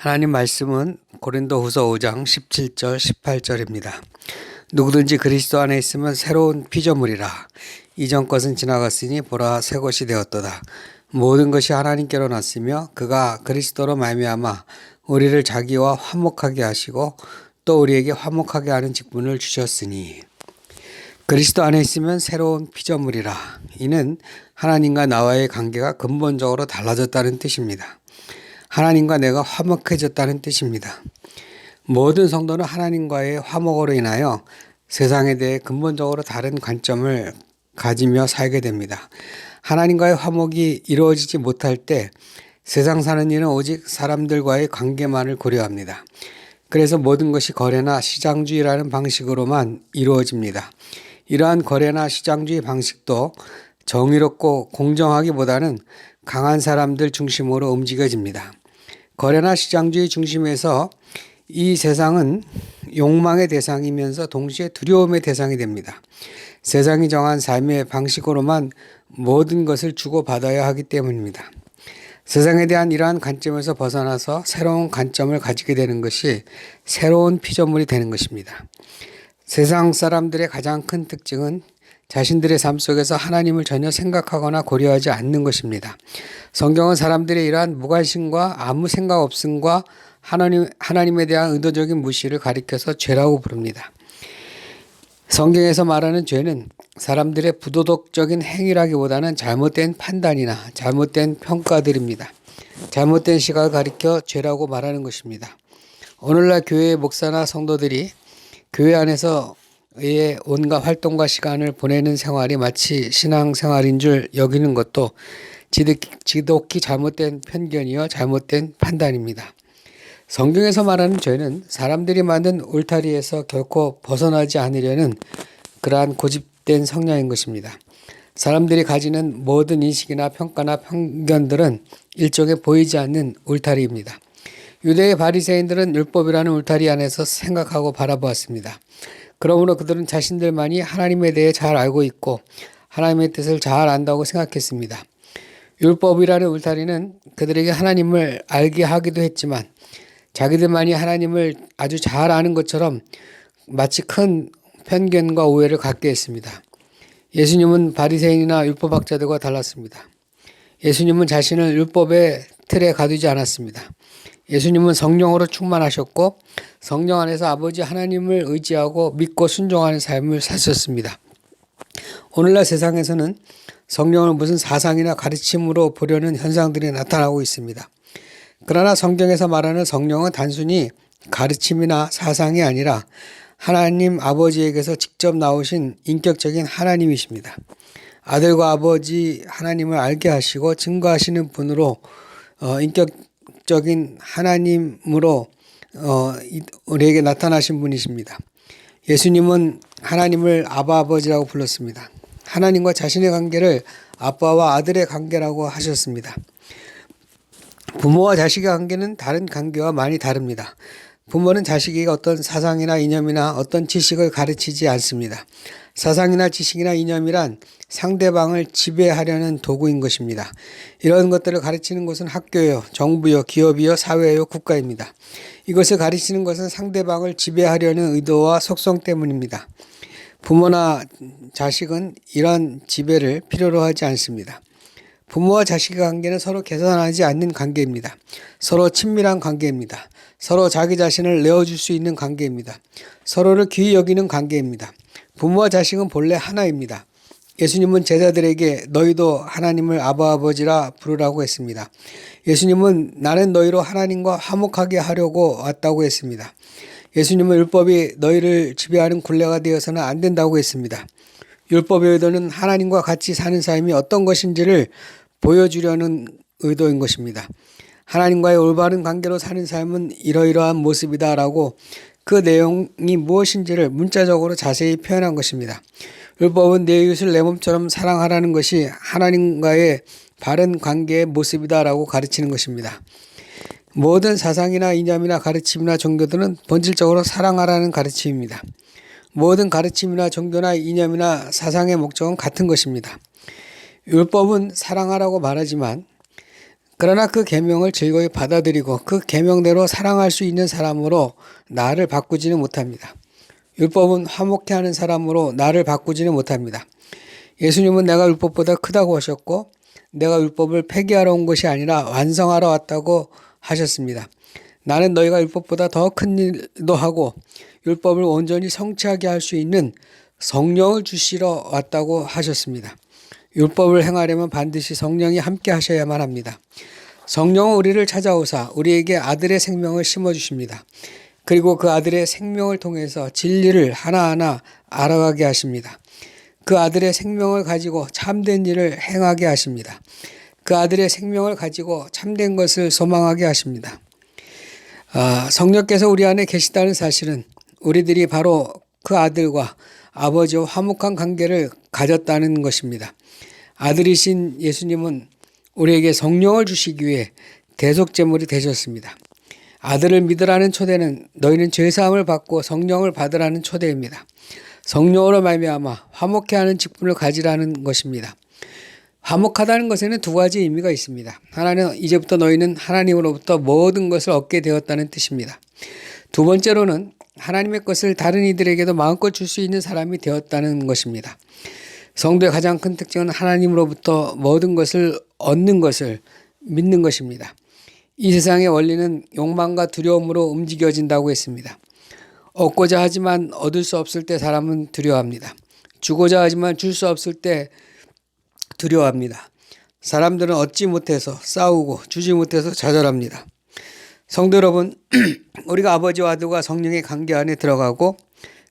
하나님 말씀은 고린도후서 5장 17절 18절입니다. 누구든지 그리스도 안에 있으면 새로운 피조물이라. 이전 것은 지나갔으니 보라 새 것이 되었도다. 모든 것이 하나님께로 났으며 그가 그리스도로 말미암아 우리를 자기와 화목하게 하시고 또 우리에게 화목하게 하는 직분을 주셨으니 그리스도 안에 있으면 새로운 피조물이라. 이는 하나님과 나와의 관계가 근본적으로 달라졌다는 뜻입니다. 하나님과 내가 화목해졌다는 뜻입니다. 모든 성도는 하나님과의 화목으로 인하여 세상에 대해 근본적으로 다른 관점을 가지며 살게 됩니다. 하나님과의 화목이 이루어지지 못할 때 세상 사는 일은 오직 사람들과의 관계만을 고려합니다. 그래서 모든 것이 거래나 시장주의라는 방식으로만 이루어집니다. 이러한 거래나 시장주의 방식도 정의롭고 공정하기보다는 강한 사람들 중심으로 움직여집니다. 거래나 시장주의 중심에서 이 세상은 욕망의 대상이면서 동시에 두려움의 대상이 됩니다. 세상이 정한 삶의 방식으로만 모든 것을 주고받아야 하기 때문입니다. 세상에 대한 이러한 관점에서 벗어나서 새로운 관점을 가지게 되는 것이 새로운 피조물이 되는 것입니다. 세상 사람들의 가장 큰 특징은 자신들의 삶 속에서 하나님을 전혀 생각하거나 고려하지 않는 것입니다. 성경은 사람들의 이러한 무관심과 아무 생각 없음과 하나님에 대한 의도적인 무시를 가리켜서 죄라고 부릅니다. 성경에서 말하는 죄는 사람들의 부도덕적인 행위라기보다는 잘못된 판단이나 잘못된 평가들입니다. 잘못된 시각을 가리켜 죄라고 말하는 것입니다. 오늘날 교회의 목사나 성도들이 교회 안에서 의 온갖 활동과 시간을 보내는 생활이 마치 신앙생활인 줄 여기는 것도 지독히 잘못된 편견이요 잘못된 판단입니다. 성경에서 말하는 죄는 사람들이 만든 울타리에서 결코 벗어나지 않으려는 그러한 고집된 성향인 것입니다. 사람들이 가지는 모든 인식이나 평가나 편견들은 일종의 보이지 않는 울타리입니다. 유대의 바리새인들은 율법이라는 울타리 안에서 생각하고 바라보았습니다. 그러므로 그들은 자신들만이 하나님에 대해 잘 알고 있고 하나님의 뜻을 잘 안다고 생각했습니다. 율법이라는 울타리는 그들에게 하나님을 알게 하기도 했지만 자기들만이 하나님을 아주 잘 아는 것처럼 마치 큰 편견과 오해를 갖게 했습니다. 예수님은 바리새인이나 율법학자들과 달랐습니다. 예수님은 자신을 율법의 틀에 가두지 않았습니다. 예수님은 성령으로 충만하셨고 성령 안에서 아버지 하나님을 의지하고 믿고 순종하는 삶을 사셨습니다. 오늘날 세상에서는 성령을 무슨 사상이나 가르침으로 보려는 현상들이 나타나고 있습니다. 그러나 성경에서 말하는 성령은 단순히 가르침이나 사상이 아니라 하나님 아버지에게서 직접 나오신 인격적인 하나님이십니다. 아들과 아버지 하나님을 알게 하시고 증거하시는 분으로 인격적인 하나님으로 우리에게 나타나신 분이십니다. 예수님은 하나님을 아바 아버지라고 불렀습니다. 하나님과 자신의 관계를 아빠와 아들의 관계라고 하셨습니다. 부모와 자식의 관계는 다른 관계와 많이 다릅니다. 부모는 자식에게 어떤 사상이나 이념이나 어떤 지식을 가르치지 않습니다. 사상이나 지식이나 이념이란 상대방을 지배하려는 도구인 것입니다. 이런 것들을 가르치는 곳은 학교요, 정부요, 기업이요, 사회요, 국가입니다. 이것을 가르치는 것은 상대방을 지배하려는 의도와 속성 때문입니다. 부모나 자식은 이런 지배를 필요로 하지 않습니다. 부모와 자식의 관계는 서로 개선하지 않는 관계입니다. 서로 친밀한 관계입니다. 서로 자기 자신을 내어줄 수 있는 관계입니다. 서로를 귀히 여기는 관계입니다. 부모와 자식은 본래 하나입니다. 예수님은 제자들에게 너희도 하나님을 아바 아버지라 부르라고 했습니다. 예수님은 나는 너희로 하나님과 화목하게 하려고 왔다고 했습니다. 예수님은 율법이 너희를 지배하는 굴레가 되어서는 안 된다고 했습니다. 율법의 의도는 하나님과 같이 사는 삶이 어떤 것인지를 보여주려는 의도인 것입니다. 하나님과의 올바른 관계로 사는 삶은 이러이러한 모습이다라고 그 내용이 무엇인지를 문자적으로 자세히 표현한 것입니다. 율법은 내 이웃을 내 몸처럼 사랑하라는 것이 하나님과의 바른 관계의 모습이다라고 가르치는 것입니다. 모든 사상이나 이념이나 가르침이나 종교들은 본질적으로 사랑하라는 가르침입니다. 모든 가르침이나 종교나 이념이나 사상의 목적은 같은 것입니다. 율법은 사랑하라고 말하지만 그러나 그 계명을 즐거이 받아들이고 그 계명대로 사랑할 수 있는 사람으로 나를 바꾸지는 못합니다. 율법은 화목케 하는 사람으로 나를 바꾸지는 못합니다. 예수님은 내가 율법보다 크다고 하셨고 내가 율법을 폐기하러 온 것이 아니라 완성하러 왔다고 하셨습니다. 나는 너희가 율법보다 더 큰 일도 하고 율법을 온전히 성취하게 할 수 있는 성령을 주시러 왔다고 하셨습니다. 율법을 행하려면 반드시 성령이 함께 하셔야만 합니다. 성령은 우리를 찾아오사 우리에게 아들의 생명을 심어주십니다. 그리고 그 아들의 생명을 통해서 진리를 하나하나 알아가게 하십니다. 그 아들의 생명을 가지고 참된 일을 행하게 하십니다. 그 아들의 생명을 가지고 참된 것을 소망하게 하십니다. 성령께서 우리 안에 계시다는 사실은 우리들이 바로 그 아들과 아버지와 화목한 관계를 가졌다는 것입니다. 아들이신 예수님은 우리에게 성령을 주시기 위해 대속제물이 되셨습니다. 아들을 믿으라는 초대는 너희는 죄사함을 받고 성령을 받으라는 초대입니다. 성령으로 말미암아 화목케 하는 직분을 가지라는 것입니다. 화목하다는 것에는 두 가지 의미가 있습니다. 하나는 이제부터 너희는 하나님으로부터 모든 것을 얻게 되었다는 뜻입니다. 두 번째로는 하나님의 것을 다른 이들에게도 마음껏 줄 수 있는 사람이 되었다는 것입니다. 성도의 가장 큰 특징은 하나님으로부터 모든 것을 얻는 것을 믿는 것입니다. 이 세상의 원리는 욕망과 두려움으로 움직여진다고 했습니다. 얻고자 하지만 얻을 수 없을 때 사람은 두려워합니다. 주고자 하지만 줄 수 없을 때 두려워합니다. 사람들은 얻지 못해서 싸우고 주지 못해서 좌절합니다. 성도 여러분, 우리가 아버지와 아들과 성령의 관계 안에 들어가고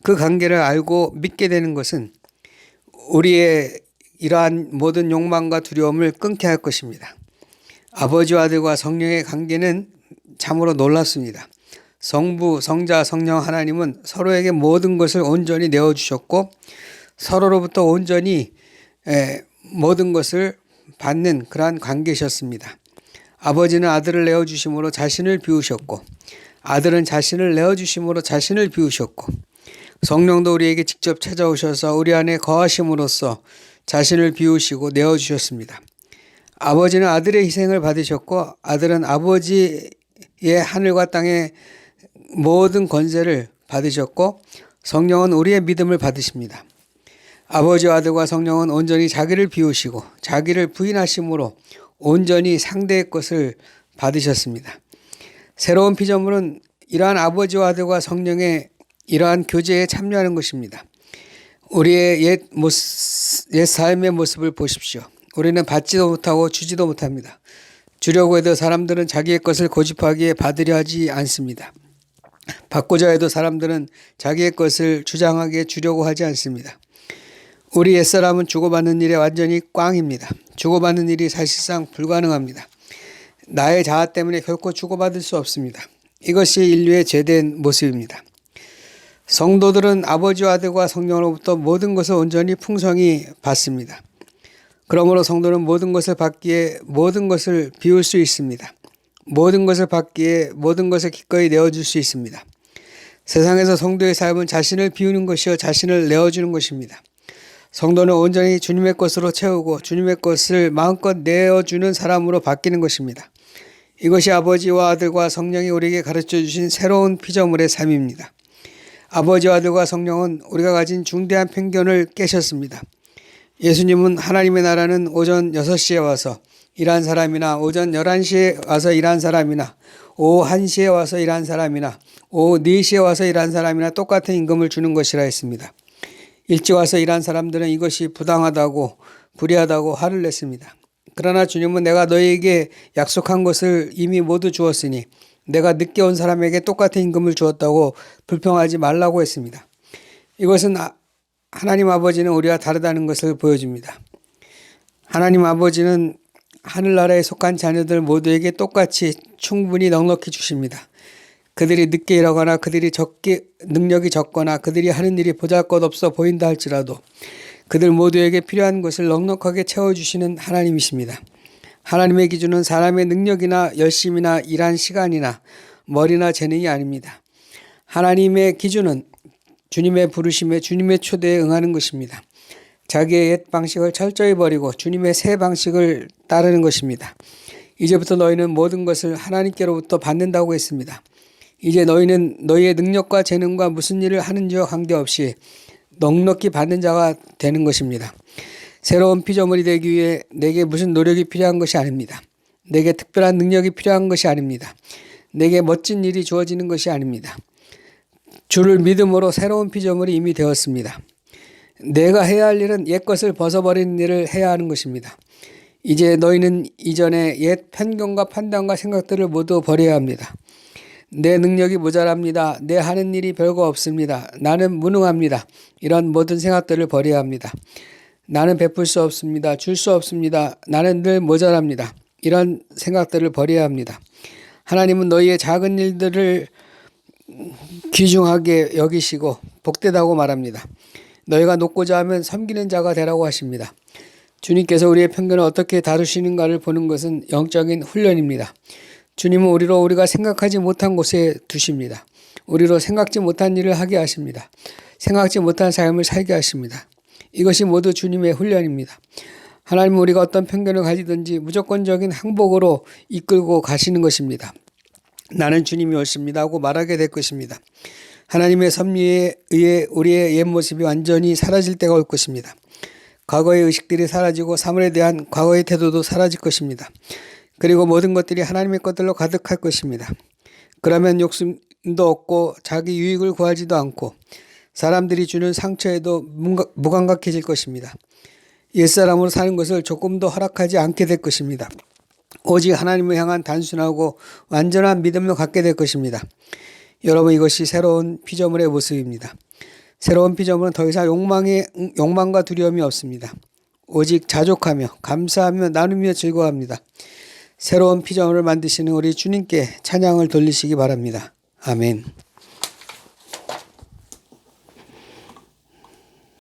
그 관계를 알고 믿게 되는 것은 우리의 이러한 모든 욕망과 두려움을 끊게 할 것입니다. 아버지와 아들과 성령의 관계는 참으로 놀랍습니다. 성부, 성자, 성령 하나님은 서로에게 모든 것을 온전히 내어주셨고 서로로부터 온전히 모든 것을 받는 그러한 관계셨습니다. 아버지는 아들을 내어주심으로 자신을 비우셨고 아들은 자신을 내어주심으로 자신을 비우셨고 성령도 우리에게 직접 찾아오셔서 우리 안에 거하심으로써 자신을 비우시고 내어주셨습니다. 아버지는 아들의 희생을 받으셨고 아들은 아버지의 하늘과 땅의 모든 권세를 받으셨고 성령은 우리의 믿음을 받으십니다. 아버지와 아들과 성령은 온전히 자기를 비우시고 자기를 부인하심으로 온전히 상대의 것을 받으셨습니다. 새로운 피조물은 이러한 아버지와 아들과 성령의 이러한 교제에 참여하는 것입니다. 우리의 옛 삶의 모습을 보십시오. 우리는 받지도 못하고 주지도 못합니다. 주려고 해도 사람들은 자기의 것을 고집하기에 받으려 하지 않습니다. 받고자 해도 사람들은 자기의 것을 주장하기에 주려고 하지 않습니다. 우리 옛사람은 주고받는 일에 완전히 꽝입니다. 주고받는 일이 사실상 불가능합니다. 나의 자아 때문에 결코 주고받을 수 없습니다. 이것이 인류의 죄된 모습입니다. 성도들은 아버지와 아들과 성령으로부터 모든 것을 온전히 풍성히 받습니다. 그러므로 성도는 모든 것을 받기에 모든 것을 비울 수 있습니다. 모든 것을 받기에 모든 것을 기꺼이 내어줄 수 있습니다. 세상에서 성도의 삶은 자신을 비우는 것이요 자신을 내어주는 것입니다. 성도는 온전히 주님의 것으로 채우고 주님의 것을 마음껏 내어주는 사람으로 바뀌는 것입니다. 이것이 아버지와 아들과 성령이 우리에게 가르쳐 주신 새로운 피조물의 삶입니다. 아버지와 아들과 성령은 우리가 가진 중대한 편견을 깨셨습니다. 예수님은 하나님의 나라는 오전 6시에 와서 일한 사람이나 오전 11시에 와서 일한 사람이나 오후 1시에 와서 일한 사람이나 오후 4시에 와서 일한 사람이나 똑같은 임금을 주는 것이라 했습니다. 일찍 와서 일한 사람들은 이것이 부당하다고 불의하다고 화를 냈습니다. 그러나 주님은 내가 너희에게 약속한 것을 이미 모두 주었으니 내가 늦게 온 사람에게 똑같은 임금을 주었다고 불평하지 말라고 했습니다. 이것은 하나님 아버지는 우리와 다르다는 것을 보여줍니다. 하나님 아버지는 하늘나라에 속한 자녀들 모두에게 똑같이 충분히 넉넉히 주십니다. 그들이 늦게 일하거나 그들이 능력이 적거나 그들이 하는 일이 보잘것없어 보인다 할지라도 그들 모두에게 필요한 것을 넉넉하게 채워주시는 하나님이십니다. 하나님의 기준은 사람의 능력이나 열심이나 일한 시간이나 머리나 재능이 아닙니다. 하나님의 기준은 주님의 부르심에 주님의 초대에 응하는 것입니다. 자기의 옛 방식을 철저히 버리고 주님의 새 방식을 따르는 것입니다. 이제부터 너희는 모든 것을 하나님께로부터 받는다고 했습니다. 이제 너희는 너희의 능력과 재능과 무슨 일을 하는지와 관계없이 넉넉히 받는 자가 되는 것입니다. 새로운 피조물이 되기 위해 내게 무슨 노력이 필요한 것이 아닙니다. 내게 특별한 능력이 필요한 것이 아닙니다. 내게 멋진 일이 주어지는 것이 아닙니다. 주를 믿음으로 새로운 피조물이 이미 되었습니다. 내가 해야 할 일은 옛 것을 벗어버리는 일을 해야 하는 것입니다. 이제 너희는 이전의 옛 편견과 판단과 생각들을 모두 버려야 합니다. 내 능력이 모자랍니다. 내 하는 일이 별거 없습니다. 나는 무능합니다. 이런 모든 생각들을 버려야 합니다. 나는 베풀 수 없습니다. 줄 수 없습니다. 나는 늘 모자랍니다. 이런 생각들을 버려야 합니다. 하나님은 너희의 작은 일들을 귀중하게 여기시고 복되다고 말합니다. 너희가 높고자 하면 섬기는 자가 되라고 하십니다. 주님께서 우리의 편견을 어떻게 다루시는가를 보는 것은 영적인 훈련입니다. 주님은 우리로 우리가 생각하지 못한 곳에 두십니다. 우리로 생각지 못한 일을 하게 하십니다. 생각지 못한 삶을 살게 하십니다. 이것이 모두 주님의 훈련입니다. 하나님은 우리가 어떤 편견을 가지든지 무조건적인 항복으로 이끌고 가시는 것입니다. 나는 주님이 옳습니다 하고 말하게 될 것입니다. 하나님의 섭리에 의해 우리의 옛 모습이 완전히 사라질 때가 올 것입니다. 과거의 의식들이 사라지고 사물에 대한 과거의 태도도 사라질 것입니다. 그리고 모든 것들이 하나님의 것들로 가득할 것입니다. 그러면 욕심도 없고 자기 유익을 구하지도 않고 사람들이 주는 상처에도 무감각해질 것입니다. 옛사람으로 사는 것을 조금도 허락하지 않게 될 것입니다. 오직 하나님을 향한 단순하고 완전한 믿음을 갖게 될 것입니다. 여러분, 이것이 새로운 피조물의 모습입니다. 새로운 피조물은 더 이상 욕망과 두려움이 없습니다. 오직 자족하며 감사하며 나누며 즐거워합니다. 새로운 피조물을 만드시는 우리 주님께 찬양을 돌리시기 바랍니다. 아멘.